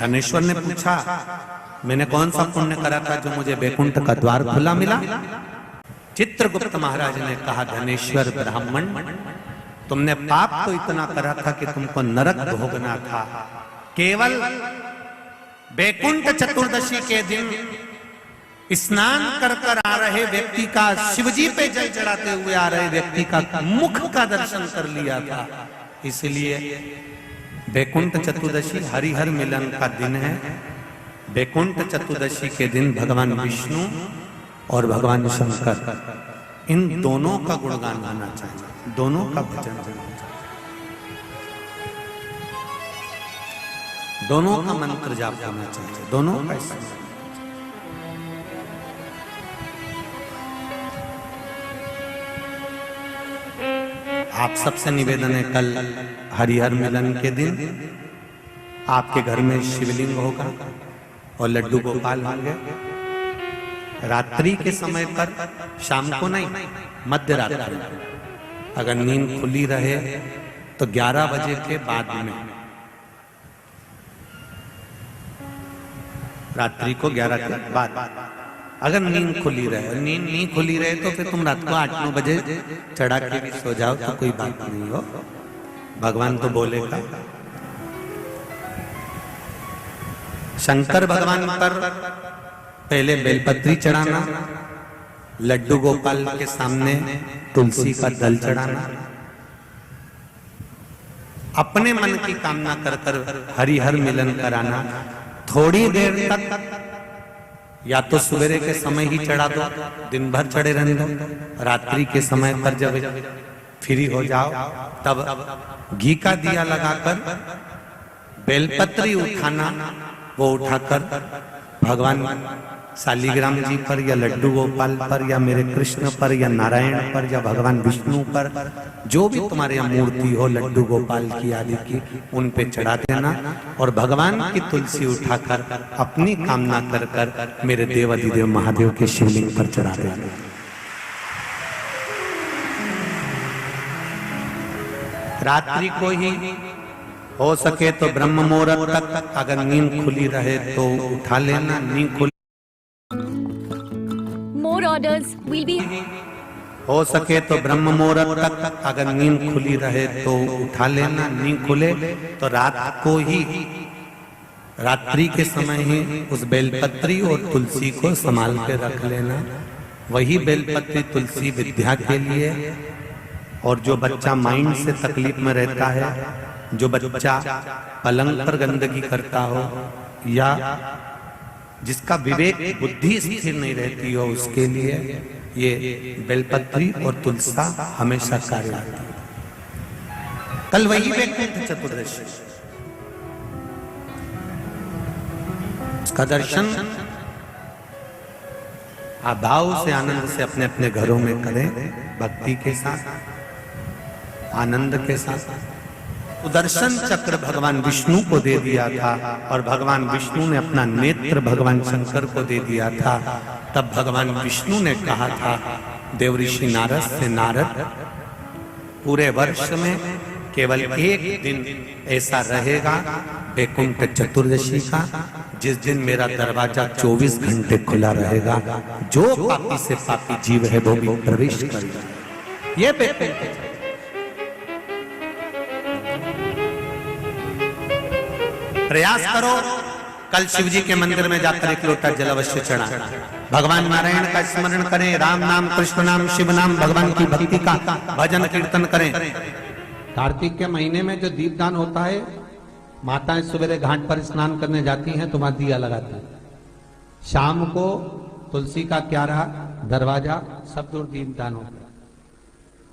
धनेश्वर ने पूछा, मैंने कौन सा पुण्य करा था जो मुझे वैकुंठ का द्वार खुला मिला? चित्रगुप्त महाराज ने कहा, धनेश्वर ब्राह्मण, तुमने पाप तो इतना करा था कि तुमको नरक भोगना था। केवल वैकुंठ चतुर्दशी के दिन स्नान कर कर आ रहे व्यक्ति का, शिवजी पे जल चढ़ाते हुए आ रहे व्यक्ति का मुख का दर्शन कर लिया था। इसलिए वैकुंठ चतुर्दशी हरिहर मिलन का दिन है। वैकुंठ चतुर्दशी के दिन भगवान विष्णु और भगवान शंकर, इन दोनों का गुणगान होना चाहिए, दोनों का भजन होना चाहिए, दोनों का मंत्र जाप होना चाहिए, दोनों का। आप सबसे निवेदन है, कल हरिहर मिलन के दिन आपके घर में शिवलिंग होगा और लड्डू गोपाल होंगे। रात्रि के समय पर, शाम को नहीं, मध्य रात्रि, अगर नींद खुली रहे तो 11 बजे के बाद में, रात्रि को 11 के बाद अगर नींद खुली रहे। नींद नहीं खुली रहे तो फिर तुम रात को 8-9 बजे चढ़ा के भी सो जाओ तो कोई बात नहीं हो, भगवान तो बोलेगा। शंकर भगवान पर पहले बेलपत्री चढ़ाना, लड्डू गोपाल के सामने तुलसी का दल चढ़ाना, अपने मन की कामना कर कर हरिहर मिलन कराना। थोड़ी देर तक या तो सवेरे के समय ही चढ़ा दो, दिन भर चढ़े रहने दो, रात्रि के समय पर जब फ्री हो जाओ तब घी का दिया लगाकर बेलपत्री उठाना, वो उठाकर भगवान शालिग्राम जी पर या लड्डू गोपाल पर या मेरे कृष्ण पर या नारायण पर या भगवान विष्णु पर, जो भी तुम्हारे यहाँ मूर्ति हो लड्डू गोपाल की आदि की, उन पे चढ़ा देना और भगवान की तुलसी उठाकर अपनी कामना कर कर मेरे देवाधिदेव महादेव के शिवलिंग पर चढ़ा देना। रात्रि को ही हो सके तो ब्रह्म मुहूर्त तक, अगर नींद खुली रहे तो उठा लेना, नींद खुली More orders will be. हो सके तो ब्रह्म मुहूर्त तक, अगर नींद खुली रहे तो उठा लेना, नींद खुले तो रात को ही, रात्रि के समय ही उस बेलपत्री और तुलसी को संभाल के रख लेना। वही बेलपत्री तुलसी विद्या के लिए, और जो बच्चा माइंड से तकलीफ में रहता है, जो बच्चा पलंग पर गंदगी करता हो या जिसका विवेक बुद्धि स्थिर नहीं रहती हो, उसके लिए ये बेलपत्री और तुलसा हमेशा कार्य आती है। कल वही वैकुंठ चतुर्दशी, उसका दर्शन आप भाव से, आनंद से अपने अपने घरों में करें, भक्ति के साथ, आनंद के साथ। सुदर्शन चक्र भगवान विष्णु को दे दिया था और भगवान विष्णु ने अपना नेत्र भगवान शंकर को दे दिया था। तब भगवान विष्णु ने कहा था देवऋषि नारद से, नारद, पूरे वर्ष में केवल एक दिन ऐसा रहेगा वैकुंठ चतुर्दशी का, जिस दिन मेरा दरवाजा 24 घंटे खुला रहेगा, जो पापी से पापी जीव है वो भी प्रवेश करेगा। ये वैकुंठ प्रयास करो, कल शिव जी के मंदिर में जाकर एक लोटा जल अवश्य चढ़ा, भगवान नारायण का स्मरण करें, राम नाम, कृष्ण नाम, शिव नाम, भगवान की भक्ति का भजन कीर्तन करें। कार्तिक के महीने में जो दीपदान होता है, माताएं सवेरे घाट पर स्नान करने जाती हैं तो वहां दिया लगाती है। शाम को तुलसी का क्यारा, दरवाजा, सब दूर दीपदान होता है।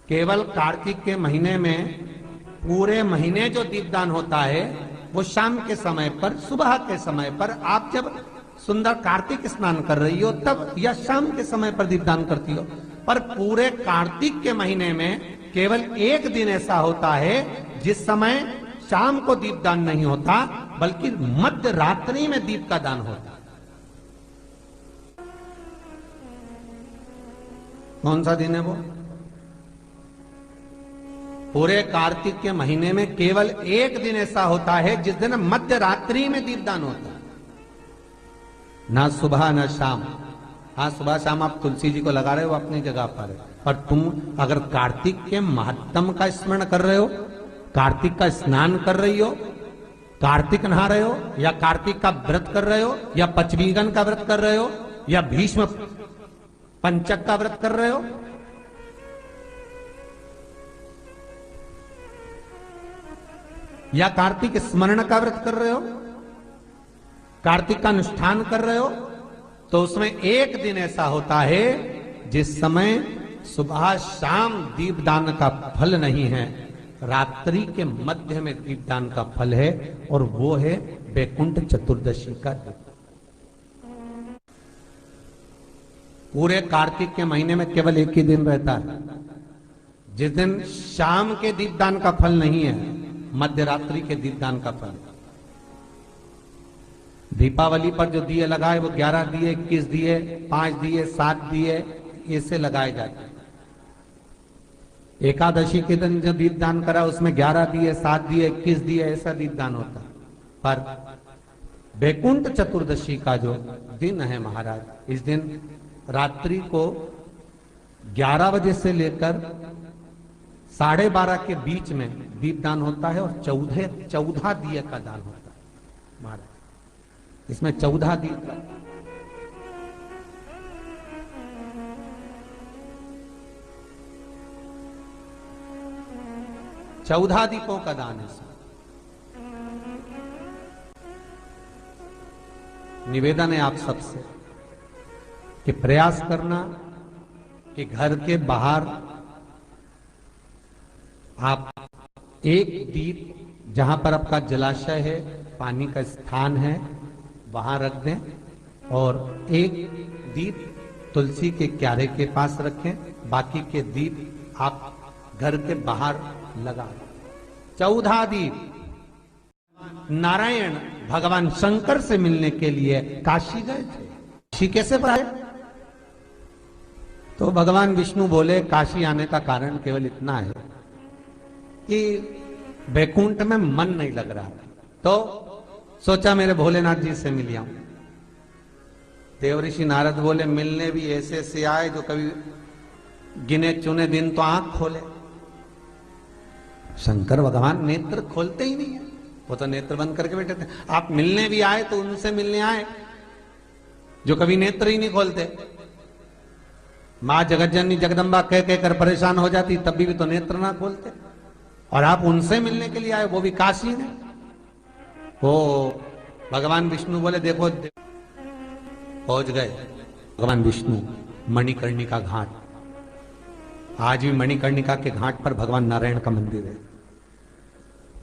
केवल कार्तिक के महीने में, पूरे महीने जो दीपदान होता है वो शाम के समय पर, सुबह के समय पर, आप जब सुंदर कार्तिक स्नान कर रही हो तब, या शाम के समय पर दीपदान करती हो। पर पूरे कार्तिक के महीने में केवल एक दिन ऐसा होता है जिस समय शाम को दीपदान नहीं होता, बल्कि मध्य रात्रि में दीप का दान होता। कौन सा दिन है वो? पूरे कार्तिक के महीने में केवल एक दिन ऐसा होता है जिस दिन मध्य रात्रि में दीपदान होता है, ना सुबह ना शाम। हाँ, सुबह शाम आप तुलसी जी को लगा रहे हो अपनी जगह पर, और तुम अगर कार्तिक के महत्तम का स्मरण कर रहे हो, कार्तिक का स्नान कर रही हो, कार्तिक नहा रहे हो, या कार्तिक का व्रत कर रहे हो, या पचवीगन का व्रत कर रहे हो, या भीष्म पंचक का व्रत कर रहे हो, या कार्तिक स्मरण का व्रत कर रहे हो, कार्तिक का अनुष्ठान कर रहे हो, तो उसमें एक दिन ऐसा होता है जिस समय सुबह शाम दीपदान का फल नहीं है, रात्रि के मध्य में दीपदान का फल है, और वो है वैकुंठ चतुर्दशी का दिन। पूरे कार्तिक के महीने में केवल एक ही दिन रहता है जिस दिन शाम के दीपदान का फल नहीं है, मध्य रात्रि के दीपदान का फल। दीपावली पर जो दिए लगाए वो 11 दिए, 21 दिए, 5 दिए, 7 दिए, ऐसे लगाए जाते हैं। एकादशी के दिन जो दीपदान करा उसमें 11 दिए, 7 दिए, 21 दिए, ऐसा दीपदान होता है। पर वैकुंठ चतुर्दशी का जो दिन है महाराज, इस दिन रात्रि को 11 बजे से लेकर 12:30 के बीच में दीपदान होता है, और 14 दिए का दान होता है महाराज। इसमें 14 दीप, 14 दीपों का दान है। निवेदन है आप सबसे कि प्रयास करना कि घर के बाहर आप एक दीप, जहां पर आपका जलाशय है, पानी का स्थान है, वहां रख दें, और एक दीप तुलसी के क्यारे के पास रखें, बाकी के दीप आप घर के बाहर लगा दें। 14 दीप। नारायण भगवान शंकर से मिलने के लिए काशी गए थे। काशी कैसे आए? तो भगवान विष्णु बोले काशी आने का कारण केवल इतना है कि वैकुंठ में मन नहीं लग रहा, तो सोचा मेरे भोलेनाथ जी से मिल आऊं। देवऋषि नारद बोले मिलने भी ऐसे से आए जो कभी गिने चुने दिन तो आंख खोले। शंकर भगवान नेत्र खोलते ही नहीं है, वो तो नेत्र बंद करके बैठे थे। आप मिलने भी आए तो उनसे मिलने आए जो कभी नेत्र ही नहीं खोलते। मां जगतजननी जगदम्बा कह कहकर परेशान हो जाती, तब भी तो नेत्र ना खोलते, और आप उनसे मिलने के लिए आए, वो भी काशी में। वो भगवान विष्णु बोले देखो, पहुंच गए भगवान विष्णु मणिकर्णिका घाट। आज भी मणिकर्णिका के घाट पर भगवान नारायण का मंदिर है।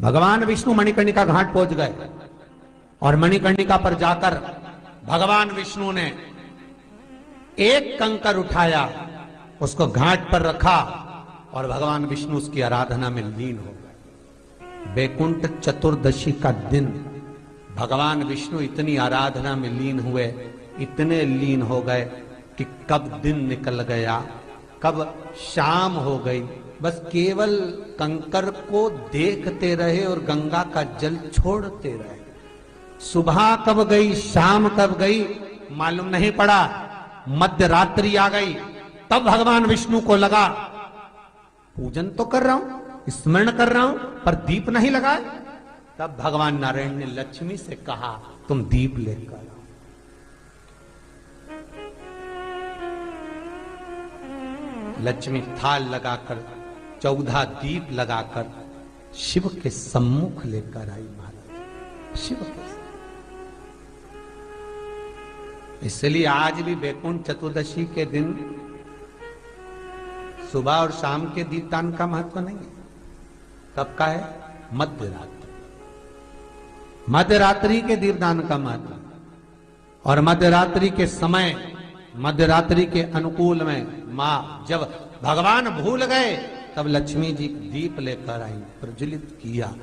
भगवान विष्णु मणिकर्णिका घाट पहुंच गए, और मणिकर्णिका पर जाकर भगवान विष्णु ने एक कंकर उठाया, उसको घाट पर रखा, और भगवान विष्णु उसकी आराधना में लीन हो गए। वैकुंठ चतुर्दशी का दिन भगवान विष्णु इतनी आराधना में लीन हुए, इतने लीन हो गए कि कब दिन निकल गया, कब शाम हो गई, बस केवल कंकर को देखते रहे और गंगा का जल छोड़ते रहे। सुबह कब गई, शाम कब गई, मालूम नहीं पड़ा। मध्य रात्रि आ गई, तब भगवान विष्णु को लगा पूजन तो कर रहा हूं, स्मरण कर रहा हूं, पर दीप नहीं लगाए। तब भगवान नारायण ने लक्ष्मी से कहा तुम दीप लेकर आओ। लक्ष्मी थाल लगाकर 14 दीप लगाकर शिव के सम्मुख लेकर आई महाराज। शिव के इसलिए आज भी वैकुंठ चतुर्दशी के दिन सुबह और शाम के दीपदान का महत्व नहीं है। कब का है? मध्य रात्रि। मध्य रात्रि के दीपदान का महत्व। और मध्य रात्रि के समय, मध्य रात्रि के अनुकूल में मां जब भगवान भूल गए तब लक्ष्मी जी दीप लेकर आई, प्रज्वलित किया।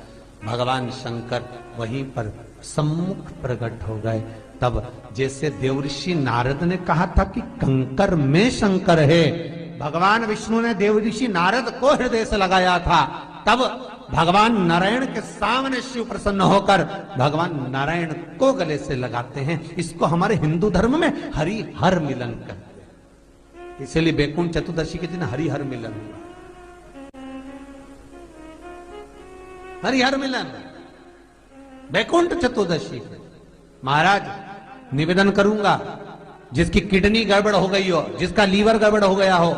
भगवान शंकर वहीं पर सम्मुख प्रकट हो गए। तब जैसे देवऋषि नारद ने कहा था कि कंकर में शंकर है, भगवान विष्णु ने देवऋषि नारद को हृदय से लगाया था तब भगवान नारायण के सामने शिव प्रसन्न होकर भगवान नारायण को गले से लगाते हैं। इसको हमारे हिंदू धर्म में हरि हर मिलन कहते हैं। इसलिए बैकुंठ चतुर्दशी के दिन हरि हर मिलन, हरि हर मिलन बैकुंठ चतुर्दशी। महाराज निवेदन करूंगा, जिसकी किडनी गड़बड़ हो गई हो, जिसका लीवर गड़बड़ हो गया हो,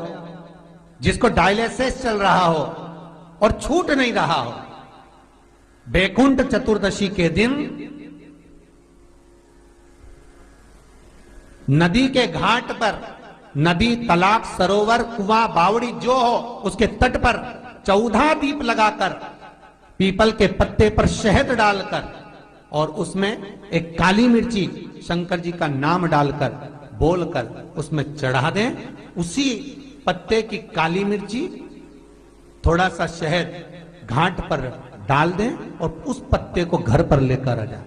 जिसको डायलिसिस चल रहा हो और छूट नहीं रहा हो, बैकुंठ चतुर्दशी के दिन नदी के घाट पर, नदी, तालाब, सरोवर, कुआं, बावड़ी जो हो, उसके तट पर 14 दीप लगाकर, पीपल के पत्ते पर शहद डालकर और उसमें एक काली मिर्ची शंकर जी का नाम डालकर बोलकर उसमें चढ़ा दें। उसी पत्ते की काली मिर्ची, थोड़ा सा शहद घाट पर डाल दें और उस पत्ते को घर पर लेकर आ जाए।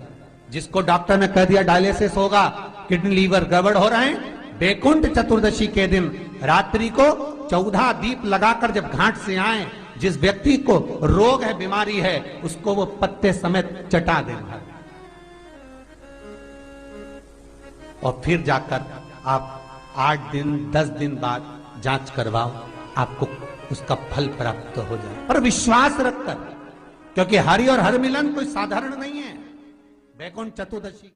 जिसको डॉक्टर ने कह दिया डायलिसिस होगा, किडनी लीवर गड़बड़ हो रहे हैं, बैकुंठ चतुर्दशी के दिन रात्रि को 14 दीप लगाकर जब घाट से आए, जिस व्यक्ति को रोग है, बीमारी है, उसको वो पत्ते समेत चटा दें और फिर जाकर आप 8 दिन 10 दिन बाद जांच करवाओ, आपको उसका फल प्राप्त हो जाए। पर विश्वास रखकर, क्योंकि हरि और हर मिलन कोई साधारण नहीं है। बैकुंठ चतुर्दशी